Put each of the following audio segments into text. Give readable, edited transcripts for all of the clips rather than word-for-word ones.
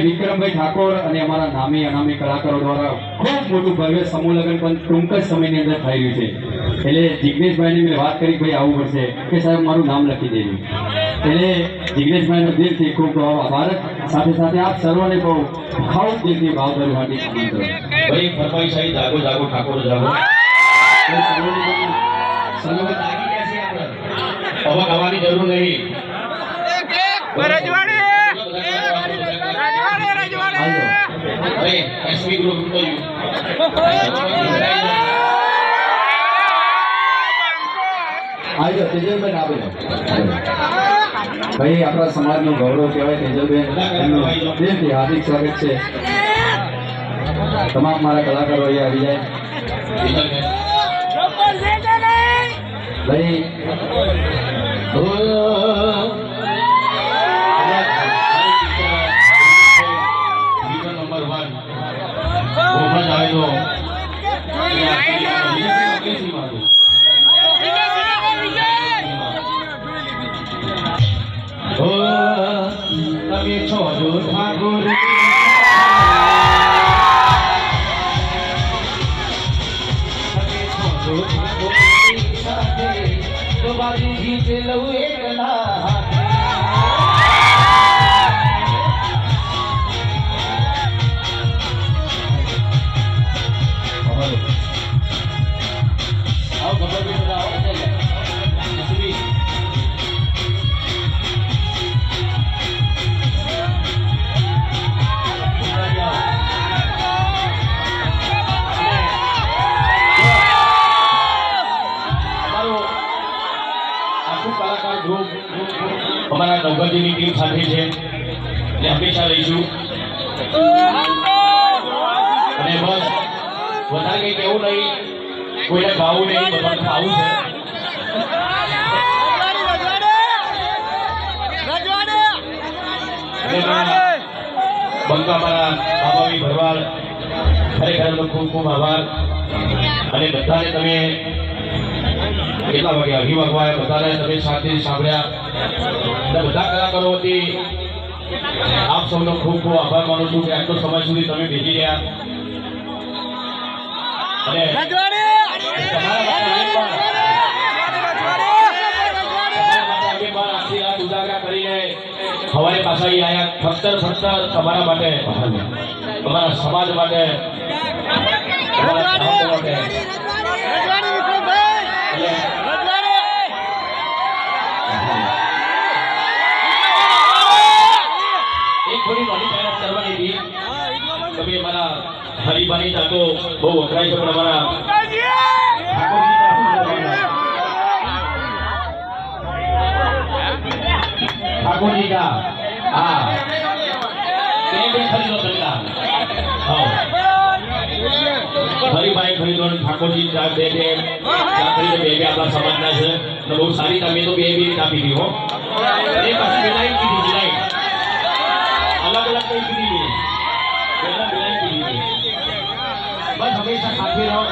વિક્રમભાઈ ઠાકોર અને અમારા નામી અનામી કલાકારો દ્વારા ખૂબ મોટું ભવ્ય સમૂહ લગ્ન પણ ટૂંક જ સમયની અંદર થઈ રહ્યું છે. એટલે જિગ્નેશભાઈની મેં વાત કરી ભાઈ આવવું પડશે કે સાહેબ મારું નામ લખી દેજો. એટલે જિગ્નેશભાઈનો દિલથી ખૂબ આભાર. સાથે સાથે આપ સર્વને બહુ ખાવું દિલથી ભાવભર્યું હાર્દિક આમંત્રણ. ભાઈ ફરમાઈશ આવી જાગો જાગો ઠાકોર જાગો. હવે ગાવાની જરૂર નહીં. એસપી ગ્રુપ ભાઈ આપણા સમાજનું ગૌરવ કહેવાય તેજલબેન, એમનું દિલથી હાર્દિક સ્વાગત છે. તમામ મારા કલાકારો અહીંયા આવી જાય. ભાઈ તમે છો જો ઠાકોર તો બાજી ગીત લઉં એકલા અમારા નવગઢની ટીમ સાથે છે એટલે હંમેશા રહીશું. અને બસ વધારે કંઈ કેવું નહીં, કોઈને ગાવું નહીં, બધાને ખાવું છે. બંકા મારા બાબાવી ભરવાડ ખરેખર ખૂબ ખૂબ આભાર. અને બધાને તમે કેટલા વાગ્યા 20 વાગ્યા બધાને તમે સાથે સાંભળ્યા. બધા કલાકારો વતી આપ સૌનો ખૂબ ખૂબ આભાર માનું છું કે આટલો સમય સુધી તમે ભેગી રહ્યા. અને ઉજાગરા કરીને હવારે પાછા આવ્યા ફક્ત તમારા માટે, તમારા સમાજ માટે, તમારા માટે. થોડી નોની મહેનત કરવાની હતી. તમે મારા હરીબાની જાતો બહુ વપરાય છે, પણ અમારા ઠાકોરજી કા હા બે ખરીદો તમે. હરીભાઈ ખરીદો, ઠાકોરજી ચા બે આપણા સમાજના છે. બહુ સારી તમે તો બે આપી દી હો. એ પાછી મિલાઈ કીધી अलग अलग कई पीढ़ी में पहला बिलाई पीढ़ी में बस हमेशा साथ में रहो.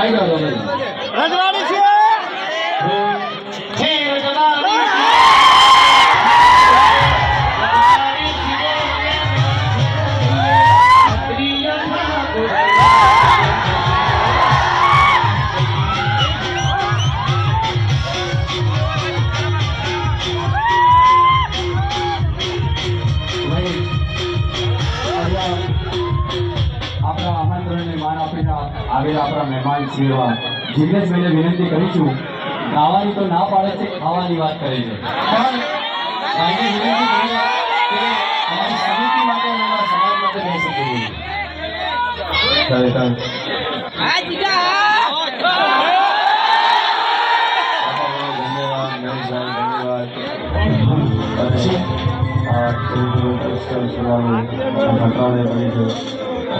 आई जाओ रजवाड़ी से આવેલા આપણા મહેમાન શ્રીઓ જિગ્નેશભાઈને વિનંતી કરીશું. ગાવાની તો ના પાડે છે, ખાવાની વાત કરે છે, પણ ભાઈને વિનંતી કરીએ કે અમારી સમિતિ માટે અને અમારા સમાજ માટે રહી શકે.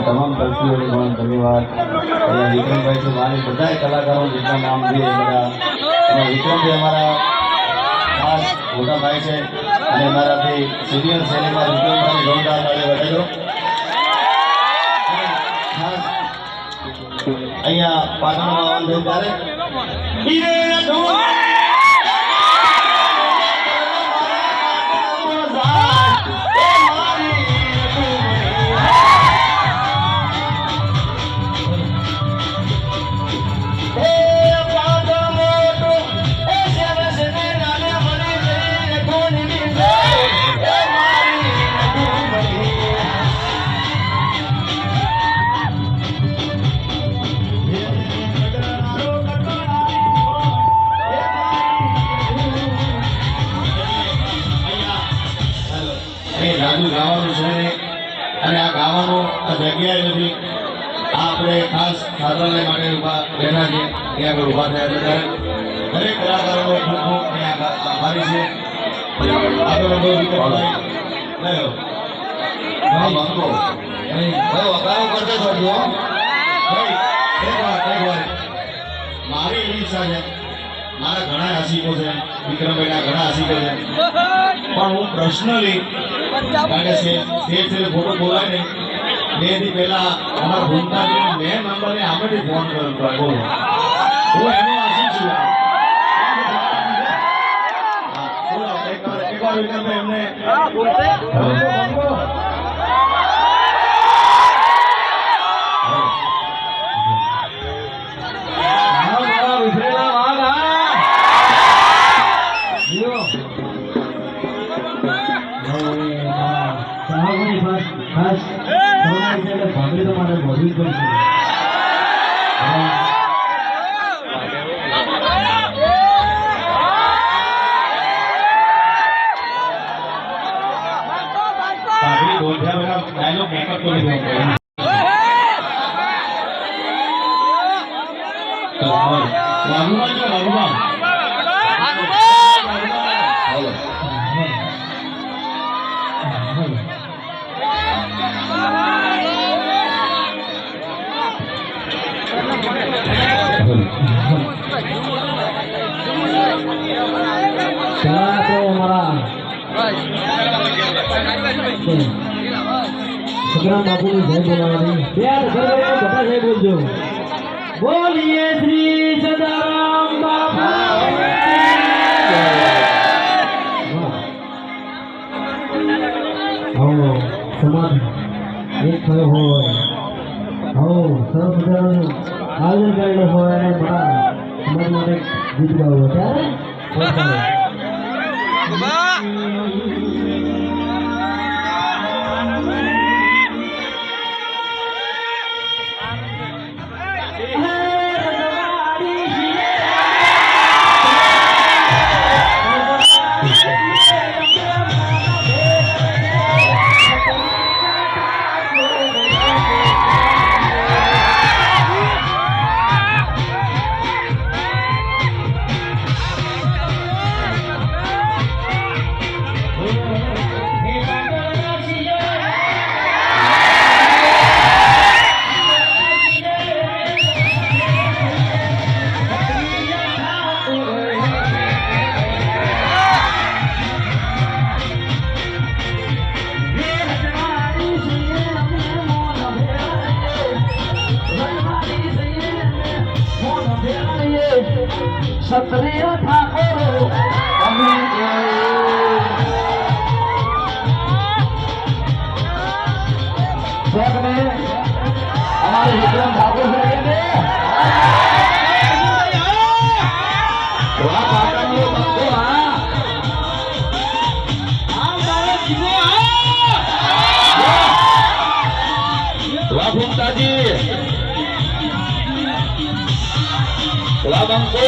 તમામ તરફીઓને પણ ધન્યવાદ. વિક્રમભાઈ છે, મારી બધા કલાકારો જેટલા નામ છે એ બધા. વિક્રમભાઈ અમારા ખાસ મોટા ભાઈ છે, અને મારાથી સિનિયર સિનેમા વિક્રમભાઈ જોરદાર તાળી વધાર્યો. ખાસ અહીંયા પાટણમાં આવવાનું થયું ત્યારે જાદુ ગાવાનું છે અને આ ગાવાનું આ જગ્યાએ નથી. આપણે ખાસ સાધનને માટે ઊભા બેઠા છીએ, ત્યાં આગળ ઊભા થયા છે. દરેક કલાકારોનો ખૂબ ખૂબ અહીંયા આભારી છે. આગળ વધો વિક્રમભાઈ. લયો હા બંકો વગાડો કરતો છોડજો. ભાઈ એક વાર મારી એવી ઈચ્છા છે, મારા ઘણા આશિકો છે, વિક્રમભાઈના ઘણા આશિકો છે, પણ હું પર્સનલી કારણ કે સ્ટેજ ફોટો બોલાય ને 2 દી પહેલા અમારા ભૂમતાજી મેં નંબરને આમેથી ફોન કર્યો. બોલો હું એનો આશિક છું. એકવાર વિક્રમભાઈ એમને ડાયલોગ મેકઅપ કરી દઉં. વાઘુમાં છે વાઘુમાં. સગરામ બાપુની જય બોલાવવાની બધા જય બોલજો. બોલીએ શ્રી સદારામ બાપુ. સમાજ એક થયો હોય, સરસ મજાનું આયોજન કરેલું હોય અને મારા સમાજ માટે ગીત ગાવું ત્યારે ક્ષત્રિય ઠાકોરો हमारे विक्रम ठाकुर भूमताजी बंको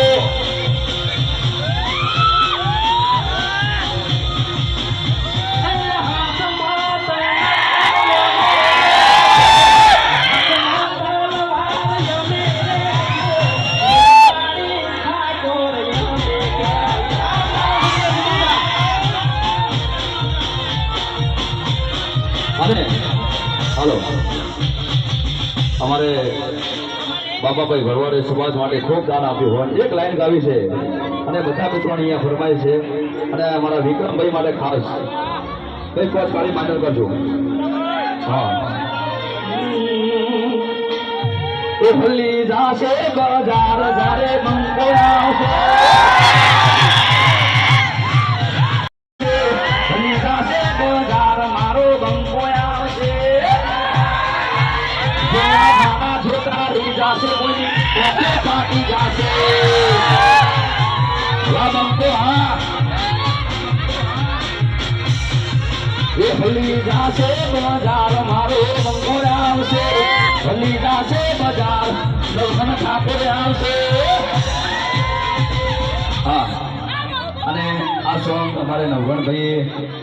हेलो हमारे બાબાભાઈ ભરવાડે સમાજ માટે ખૂબ દાન આપ્યું હોય એક લાઈન ગાવી છે અને બધા મિત્રોને અહીંયા ફરમાય છે અને અમારા વિક્રમભાઈ માટે ખાસ કઈ કોચ કાઢી માંડલ કરજો હા એ ભલી જાશે બજાર જારે મંગો આવશે ભલી જાશે બજાર મારો બંકો આવશે મારા છોકરા જાશે બોલી પાટી જાશે બંકો હા એ ભલી જાશે બજાર મારો બંકો આવશે ભલી જાશે બજાર દર્શન ઠાકોર આવશે હા અને આ સોંગ અમારે નવગણભાઈએ